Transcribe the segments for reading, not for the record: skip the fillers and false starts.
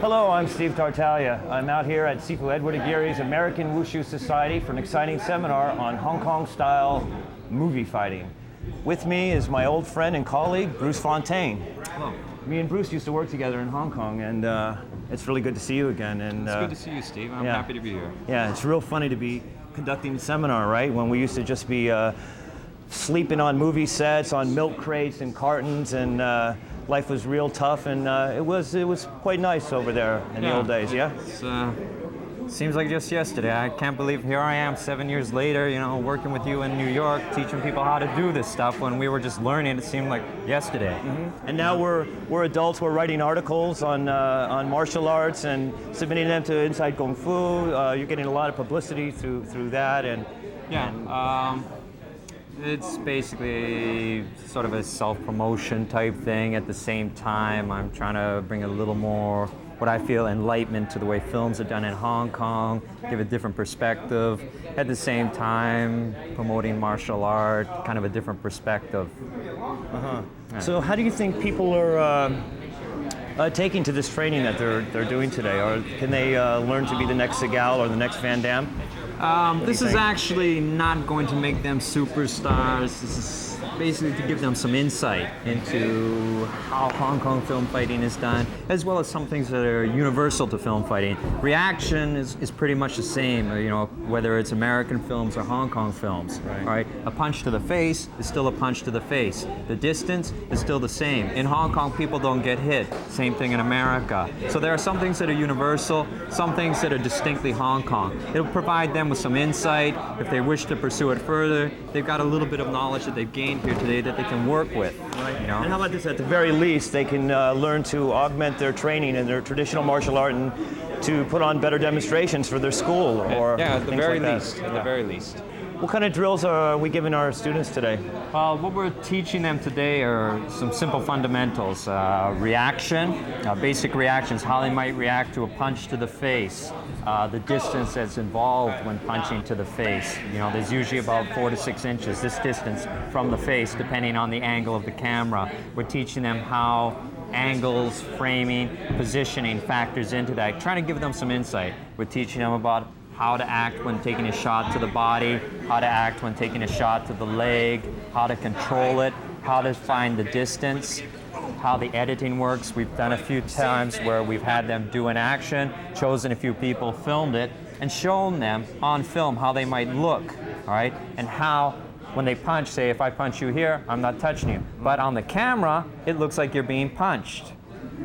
Hello, I'm Steve Tartalia. I'm out here at Sifu Edward Aguirre's American Wushu Society for an exciting seminar on Hong Kong-style movie fighting. With me is my old friend and colleague, Bruce Fontaine. Hello. Me and Bruce used to work together in Hong Kong, and it's really good to see you again. And It's good to see you, Steve. I'm happy to be here. Yeah, it's real funny to be conducting a seminar, right? When we used to just be sleeping on movie sets, on milk crates and cartons, and life was real tough, and it was quite nice over there in the old days. Yeah. Seems like just yesterday. I can't believe here I am 7 years later, working with you in New York, teaching people how to do this stuff when we were just learning. It seemed like yesterday. Mm-hmm. And now we're adults. We're writing articles on martial arts and submitting them to Inside Kung Fu. You're getting a lot of publicity through that, and it's basically sort of a self-promotion type thing. At the same time, I'm trying to bring a little more, what I feel, enlightenment to the way films are done in Hong Kong, give a different perspective. At the same time, promoting martial art, kind of a different perspective. Yeah. So how do you think people are taking to this training that they're doing today? Or can they learn to be the next Seagal or the next Van Damme? This is actually not going to make them superstars. This is basically to give them some insight into how Hong Kong film fighting is done, as well as some things that are universal to film fighting. Reaction is pretty much the same, whether it's American films or Hong Kong films. Right. All right? A punch to the face is still a punch to the face. The distance is still the same. In Hong Kong, people don't get hit. Same thing in America. So there are some things that are universal, some things that are distinctly Hong Kong. It'll provide them with some insight. If they wish to pursue it further, they've got a little bit of knowledge that they've gained here today that they can work with. Right. And how about this? At the very least, they can learn to augment their training in their traditional martial art and to put on better demonstrations for their school, or at the very like least. At the very least. What kind of drills are we giving our students today? What we're teaching them today are some simple fundamentals. Reaction, basic reactions, how they might react to a punch to the face, the distance that's involved when punching to the face. There's usually about 4 to 6 inches, this distance from the face, depending on the angle of the camera. We're teaching them how angles, framing, positioning factors into that, trying to give them some insight. We're teaching them about how to act when taking a shot to the body, how to act when taking a shot to the leg, how to control it, how to find the distance, how the editing works. We've done a few times where we've had them do an action, chosen a few people, filmed it, and shown them on film how they might look, all right? And how, when they punch, say if I punch you here, I'm not touching you. But on the camera, it looks like you're being punched.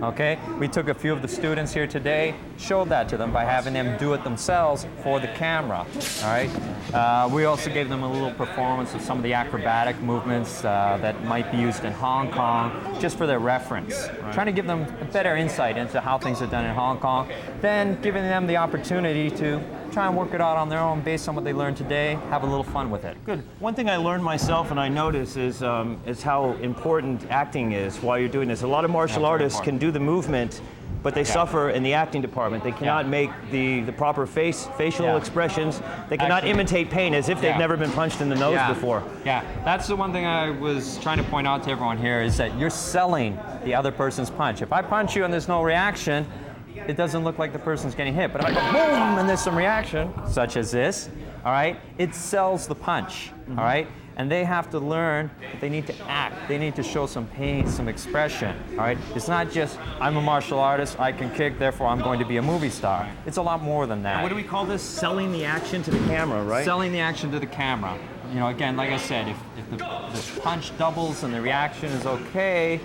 Okay, we took a few of the students here today, showed that to them by having them do it themselves for the camera. All right. We also gave them a little performance of some of the acrobatic movements that might be used in Hong Kong, just for their reference. Right. Trying to give them a better insight into how things are done in Hong Kong, then giving them the opportunity to try and work it out on their own based on what they learned today, have a little fun with it. Good. One thing I learned myself and I notice is how important acting is while you're doing this. A lot of martial artists can do the movement, but they suffer in the acting department. They cannot make the proper facial expressions. They cannot imitate pain as if they've never been punched in the nose before. Yeah, that's the one thing I was trying to point out to everyone here, is that you're selling the other person's punch. If I punch you and there's no reaction, it doesn't look like the person's getting hit. But if I go boom and there's some reaction, such as this, all right, it sells the punch, all right? And they have to learn that they need to act. They need to show some pain, some expression, all right? It's not just, I'm a martial artist, I can kick, therefore I'm going to be a movie star. It's a lot more than that. What do we call this? Selling the action to the camera, right? Selling the action to the camera. Again, like I said, if the punch doubles and the reaction is okay,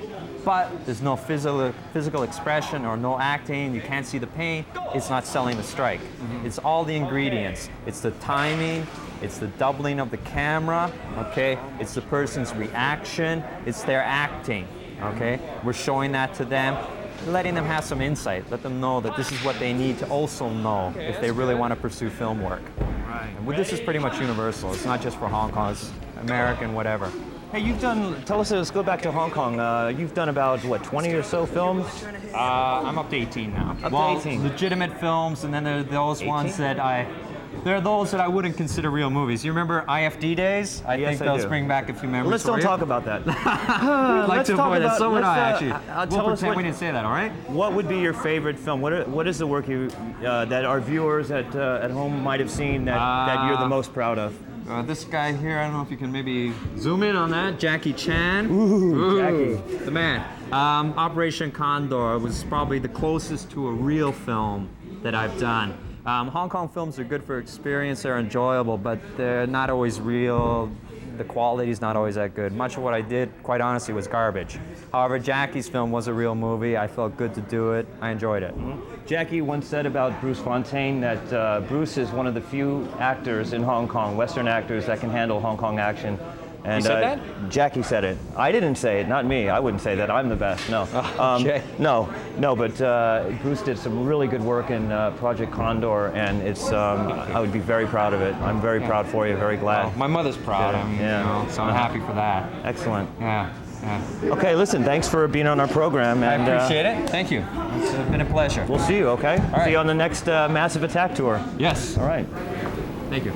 but there's no physical expression or no acting, you can't see the pain, it's not selling the strike. It's all the ingredients. It's the timing, it's the doubling of the camera, okay? It's the person's reaction, it's their acting, okay? We're showing that to them, letting them have some insight, let them know that this is what they need to also know if they really want to pursue film work. Right. And this is pretty much universal. It's not just for Hong Kong, it's American, whatever. Hey, tell us, let's go back to Hong Kong. You've done about, 20 or so films? I'm up to 18 now. Up to 18? Legitimate films, and then there are those 18? ones that I there are those that I wouldn't consider real movies. You remember IFD days? I Yes, think I those do. bring back a few memories. Let's for don't you. talk about that. I'd like let's to talk avoid that. about- So would let's, I, actually. tell We'll us pretend what- we didn't say that, all right? What would be your favorite film? What is the work you that our viewers at home might have seen that you're the most proud of? This guy here, I don't know if you can maybe zoom in on that. Jackie Chan. Jackie. The man. Operation Condor was probably the closest to a real film that I've done. Hong Kong films are good for experience, they're enjoyable, but they're not always real. The quality's not always that good. Much of what I did, quite honestly, was garbage. However, Jackie's film was a real movie. I felt good to do it. I enjoyed it. Jackie once said about Bruce Fontaine that Bruce is one of the few actors in Hong Kong, Western actors, that can handle Hong Kong action. And, He said that? Jackie said it. I didn't say it, not me. I wouldn't say that. I'm the best. No. Okay. No, but Bruce did some really good work in Project Condor, and it's. I would be very proud of it. I'm very proud for you. Very glad. Well, my mother's proud. Yeah, I mean, yeah. you know, so I'm happy for that. Excellent. Yeah. Okay, listen. Thanks for being on our program. I And, appreciate it. Thank you. It's been a pleasure. We'll see you. Okay. right. See you on the next Massive Attack tour. Yes. All right. Thank you.